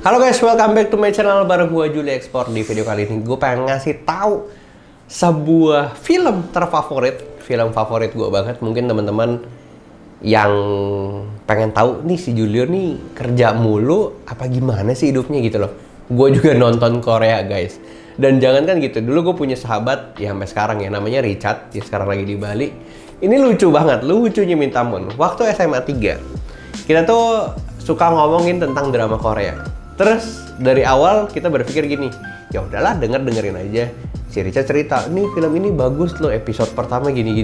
Halo guys, welcome back to my channel bareng gue Juli Ekspor. Di video kali ini gue pengen ngasih tahu sebuah film terfavorit, film favorit gue banget. Mungkin teman-teman yang pengen tahu nih si Julio nih kerja mulu apa gimana sih hidupnya gitu loh. Gue juga nonton Korea guys. Dan jangan kan gitu, dulu gue punya sahabat ya sampai sekarang ya, namanya Richard, dia sekarang lagi di Bali. Ini lucu banget, lucunya minta ampun. Waktu SMA 3 kita tuh suka ngomongin tentang drama Korea. Terus dari awal kita berpikir gini, ya udahlah dengerin aja. Si Richard cerita, nih film ini bagus loh, episode pertama gini.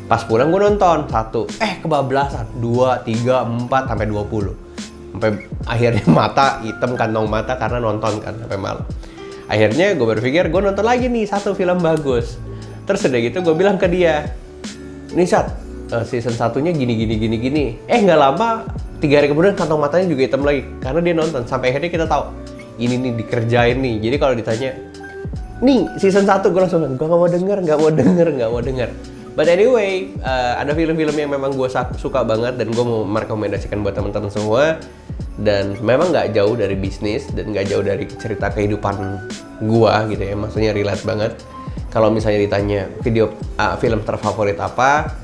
Pas pulang gue nonton 1, kebablasan 2, 3, 4 sampai 20. Sampai akhirnya mata hitam, kantong mata karena nonton kan sampai malam. Akhirnya gue berpikir gue nonton lagi nih satu film bagus. Terus udah gitu gue bilang ke dia, nih Sat, season satunya gini. Nggak lama 3 hari kemudian kantong matanya juga hitam lagi karena dia nonton. Sampai akhirnya kita tahu ini nih dikerjain nih. Jadi kalau ditanya nih season 1, gue langsung gue nggak mau denger. But anyway, ada film-film yang memang gue suka banget dan gue mau merekomendasikan buat teman-teman semua. Dan memang nggak jauh dari bisnis dan nggak jauh dari cerita kehidupan gue gitu ya. Maksudnya relate banget. Kalau misalnya ditanya film terfavorit apa,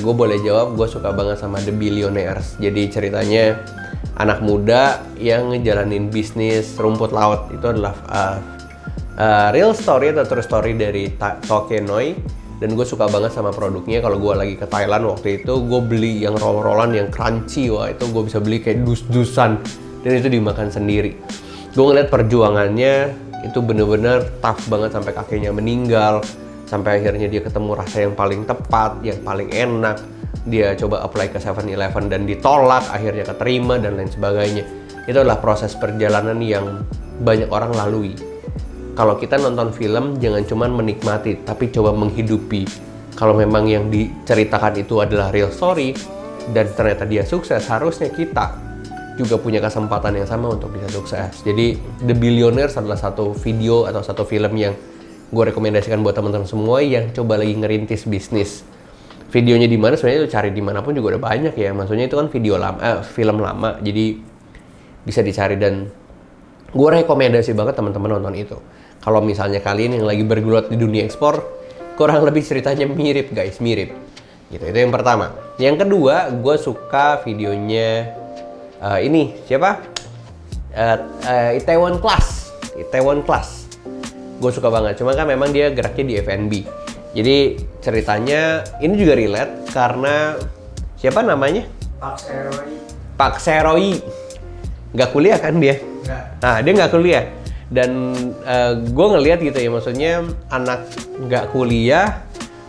gue boleh jawab gue suka banget sama The Billionaires. Jadi ceritanya anak muda yang ngejalanin bisnis rumput laut. Itu adalah real story atau true story dari Tokenoi. Dan gue suka banget sama produknya. Kalau gue lagi ke Thailand waktu itu, gue beli yang roll-rollan yang crunchy. Wah, itu gue bisa beli kayak dus-dusan. Dan itu dimakan sendiri. Gue ngeliat perjuangannya itu bener-bener tough banget sampai kakeknya meninggal. Sampai akhirnya dia ketemu rasa yang paling tepat, yang paling enak. Dia coba apply ke 7-Eleven dan ditolak, akhirnya keterima dan lain sebagainya. Itu adalah proses perjalanan yang banyak orang lalui. Kalau kita nonton film, jangan cuma menikmati, tapi coba menghidupi. Kalau memang yang diceritakan itu adalah real story, dan ternyata dia sukses, harusnya kita juga punya kesempatan yang sama untuk bisa sukses. Jadi, The Billionaires adalah satu video atau satu film yang gue rekomendasikan buat teman-teman semua yang coba lagi ngerintis bisnis. Videonya di mana sebenarnya lu cari dimanapun juga udah banyak ya. Maksudnya itu kan film lama, jadi bisa dicari dan gue rekomendasi banget teman-teman nonton itu. Kalau misalnya kalian yang lagi bergelut di dunia ekspor, kurang lebih ceritanya mirip guys, mirip. Gitu, itu yang pertama. Yang kedua, gue suka videonya ini siapa? Itaewon Class. Gue suka banget, cuma kan memang dia geraknya di F&B. Jadi ceritanya ini juga relate karena siapa namanya? Pak Seroy. Nggak kuliah kan dia? Nggak. Nah, dia nggak kuliah. Dan gue ngelihat gitu ya, maksudnya anak nggak kuliah,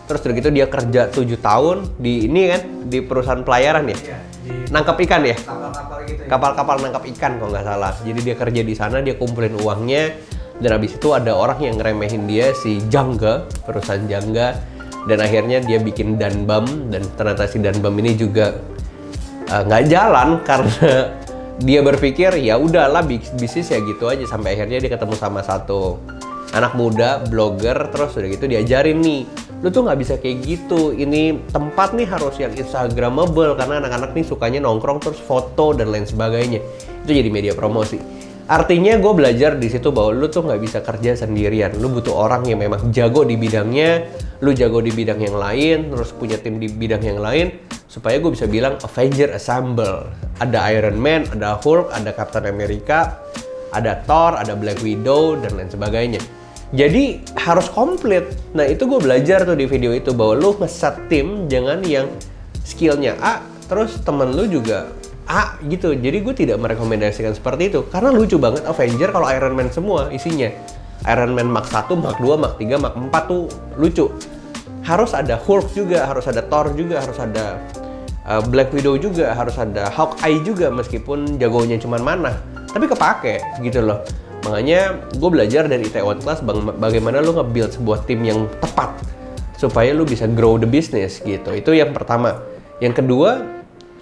terus udah gitu dia kerja 7 tahun di ini kan, di perusahaan pelayaran ya? Iya, nangkap ikan ya? Kapal-kapal gitu ya? Kapal-kapal nangkap ikan kalau nggak salah. Jadi dia kerja di sana, dia kumpulin uangnya. Dan habis itu ada orang yang ngeremehin dia, si Jangga, perusahaan Jangga. Dan akhirnya dia bikin Danbam, dan ternyata si Danbam ini juga nggak jalan karena dia berpikir ya udahlah bisnis ya gitu aja. Sampai akhirnya dia ketemu sama satu anak muda, blogger, terus udah gitu diajarin nih, lu tuh nggak bisa kayak gitu, ini tempat nih harus yang instagramable karena anak-anak nih sukanya nongkrong terus foto dan lain sebagainya. Itu jadi media promosi. Artinya gue belajar di situ bahwa lu tuh nggak bisa kerja sendirian. Lu butuh orang yang memang jago di bidangnya, lu jago di bidang yang lain, terus punya tim di bidang yang lain, supaya gue bisa bilang Avenger Assemble. Ada Iron Man, ada Hulk, ada Captain America, ada Thor, ada Black Widow, dan lain sebagainya. Jadi harus komplit. Nah itu gue belajar tuh di video itu bahwa lu ngeset tim, jangan yang skillnya A, terus temen lu juga A gitu. Jadi gue tidak merekomendasikan seperti itu karena lucu banget Avenger kalau Iron Man semua isinya. Iron Man Mark 1, Mark 2, Mark 3, Mark 4 tuh lucu. Harus ada Hulk juga, harus ada Thor juga, harus ada Black Widow juga, harus ada Hawkeye juga meskipun jagonya cuma mana. Tapi kepake gitu loh. Makanya gue belajar dari Itaewon Class bagaimana lu nge-build sebuah tim yang tepat supaya lu bisa grow the business gitu. Itu yang pertama. Yang kedua,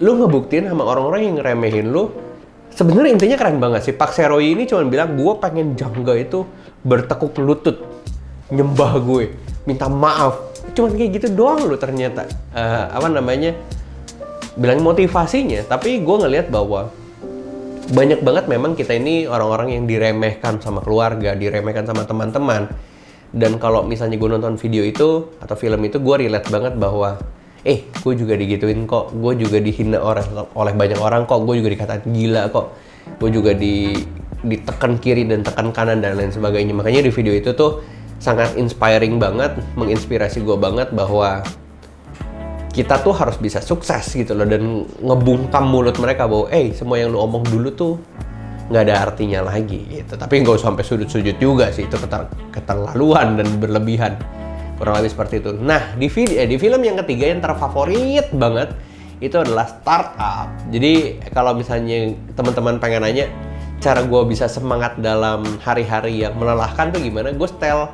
lu ngebuktiin sama orang-orang yang ngeremehin lu. Sebenarnya intinya keren banget sih. Pak Seroy ini cuma bilang, gue pengen Jangga itu bertekuk lutut, nyembah gue, minta maaf. Cuman kayak gitu doang lu ternyata. Bilang motivasinya. Tapi gue ngelihat bahwa banyak banget memang kita ini orang-orang yang diremehkan sama keluarga, diremehkan sama teman-teman. Dan kalau misalnya gue nonton video itu atau film itu, gue relate banget bahwa gue juga digituin kok, gue juga dihina oleh banyak orang kok, gue juga dikatain gila kok, gue juga ditekan kiri dan tekan kanan dan lain sebagainya. Makanya di video itu tuh sangat inspiring banget, menginspirasi gue banget bahwa kita tuh harus bisa sukses gitu loh, dan ngebungkam mulut mereka bahwa semua yang lu omong dulu tuh nggak ada artinya lagi gitu. Tapi nggak usah sampai sudut-sudut juga sih, itu keterlaluan dan berlebihan, kurang lebih seperti itu. Nah, di film yang ketiga yang terfavorit banget itu adalah Startup. Jadi kalau misalnya teman-teman pengen nanya cara gue bisa semangat dalam hari-hari yang melelahkan tuh gimana, gue setel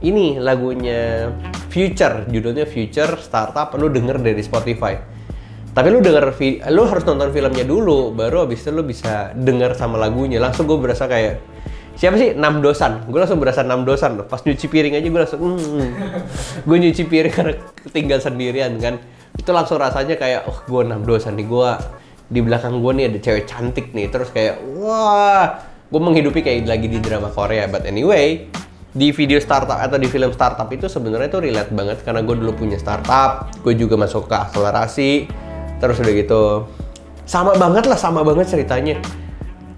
ini lagunya Future, judulnya Future Startup, lu denger dari Spotify. Tapi lu harus nonton filmnya dulu, baru abis itu lu bisa denger sama lagunya. Langsung gue berasa kayak siapa sih? Namdosan. Gue langsung berasa Namdosan. Pas nyuci piring aja gue langsung gue nyuci piring karena tinggal sendirian kan. Itu langsung rasanya kayak gue Namdosan nih, gue di belakang gue nih ada cewek cantik nih, terus kayak wah, gue menghidupi kayak lagi di drama Korea. But anyway, di video startup atau di film startup itu sebenarnya itu relate banget karena gue dulu punya startup, gue juga masuk ke akselerasi, terus udah gitu sama banget ceritanya,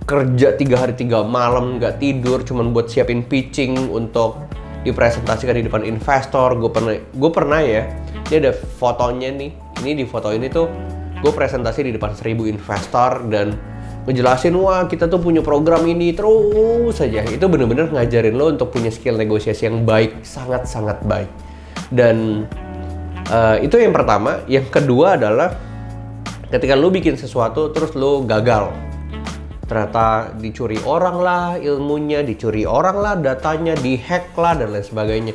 kerja 3 hari 3 malam nggak tidur cuman buat siapin pitching untuk dipresentasikan di depan investor. Gue pernah ya, ini ada fotonya nih, ini di foto ini tuh gue presentasi di depan 1000 investor dan ngejelasin, wah kita tuh punya program ini terus saja. Itu bener-bener ngajarin lo untuk punya skill negosiasi yang baik, sangat-sangat baik. Dan itu yang pertama. Yang kedua adalah ketika lo bikin sesuatu terus lo gagal, ternyata dicuri orang lah ilmunya, dicuri orang lah datanya, dihack lah dan lain sebagainya.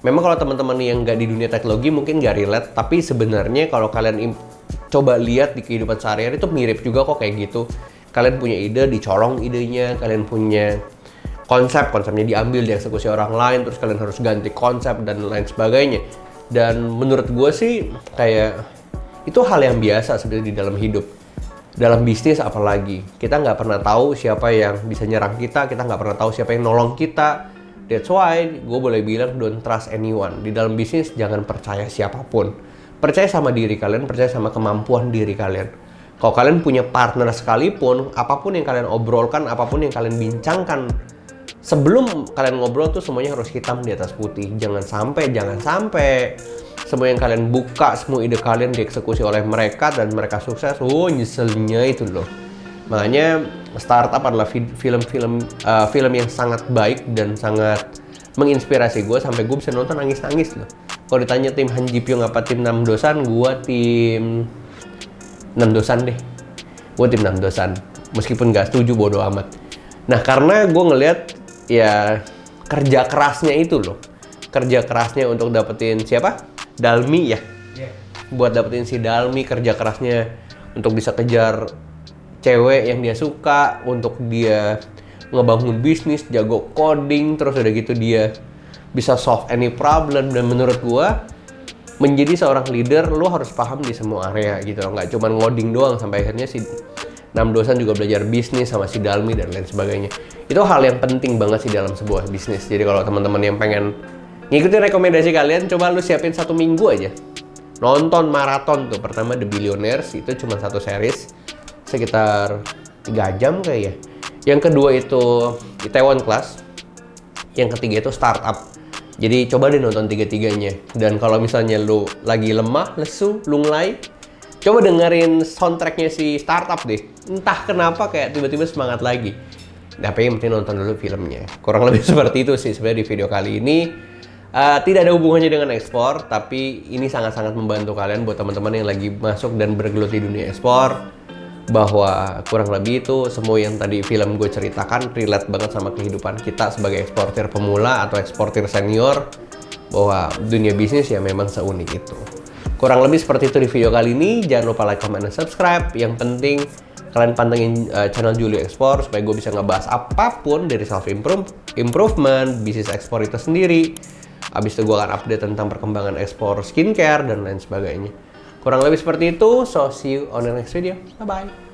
Memang kalau teman-teman yang nggak di dunia teknologi mungkin nggak relate, tapi sebenarnya kalau kalian coba lihat di kehidupan sehari-hari itu mirip juga kok kayak gitu. Kalian punya ide, dicolong idenya, kalian punya konsepnya diambil, dieksekusi orang lain, terus kalian harus ganti konsep dan lain sebagainya. Dan menurut gue sih kayak itu hal yang biasa sebenarnya di dalam hidup. Dalam bisnis apalagi, kita nggak pernah tahu siapa yang bisa nyerang kita nggak pernah tahu siapa yang nolong kita. That's why gue boleh bilang don't trust anyone. Di dalam bisnis jangan percaya siapapun. Percaya sama diri kalian, percaya sama kemampuan diri kalian. Kalau kalian punya partner sekalipun, apapun yang kalian obrolkan, apapun yang kalian bincangkan, sebelum kalian ngobrol tuh semuanya harus hitam di atas putih. Jangan sampai semua yang kalian buka, semua ide kalian dieksekusi oleh mereka dan mereka sukses. Nyeselnya itu loh. Makanya Startup adalah film yang sangat baik dan sangat menginspirasi gue sampai gue bisa nonton nangis-nangis loh. Kalau ditanya tim Han Ji Pyong apa tim Namdosan, gue tim Namdosan deh. Gue tim Namdosan. Meskipun gak setuju, bodo amat. Nah, karena gue ngeliat ya kerja kerasnya itu loh. Kerja kerasnya untuk dapetin siapa? Dalmi ya? Yeah. Buat dapetin si Dalmi, kerja kerasnya untuk bisa kejar cewek yang dia suka, untuk dia ngebangun bisnis, jago coding, terus udah gitu dia bisa solve any problem. Dan menurut gue, menjadi seorang leader, lo harus paham di semua area gitu loh. Nggak cuma ngoding doang, sampai akhirnya si Namdosan juga belajar bisnis sama si Dalmi dan lain sebagainya. Itu hal yang penting banget sih dalam sebuah bisnis. Jadi kalau teman-teman yang pengen ngikutin rekomendasi kalian, coba lu siapin 1 minggu aja. Nonton maraton tuh. Pertama The Billionaires, itu cuma 1 series. Sekitar 3 jam kayak ya. Yang kedua itu Itaewon Class. Yang ketiga itu Startup. Jadi coba deh nonton 3-tiganya. Dan kalau misalnya lu lagi lemah, lesu, lunglai, coba dengerin soundtracknya si Startup deh. Entah kenapa kayak tiba-tiba semangat lagi. Tapi yang penting nonton dulu filmnya. Kurang lebih seperti itu sih sebenarnya di video kali ini. Tidak ada hubungannya dengan ekspor, tapi ini sangat-sangat membantu kalian buat teman-teman yang lagi masuk dan bergelut di dunia ekspor. Bahwa kurang lebih itu semua yang tadi film gue ceritakan relate banget sama kehidupan kita sebagai eksportir pemula atau eksportir senior, bahwa dunia bisnis ya memang seunik itu. Kurang lebih seperti itu di video kali ini. Jangan lupa like, comment, dan subscribe. Yang penting kalian pantengin channel Julio Ekspor supaya gue bisa ngebahas apapun dari self improvement, bisnis ekspor itu sendiri. Abis itu gue akan update tentang perkembangan ekspor skincare dan lain sebagainya. Kurang lebih seperti itu, so see you on the next video. Bye-bye.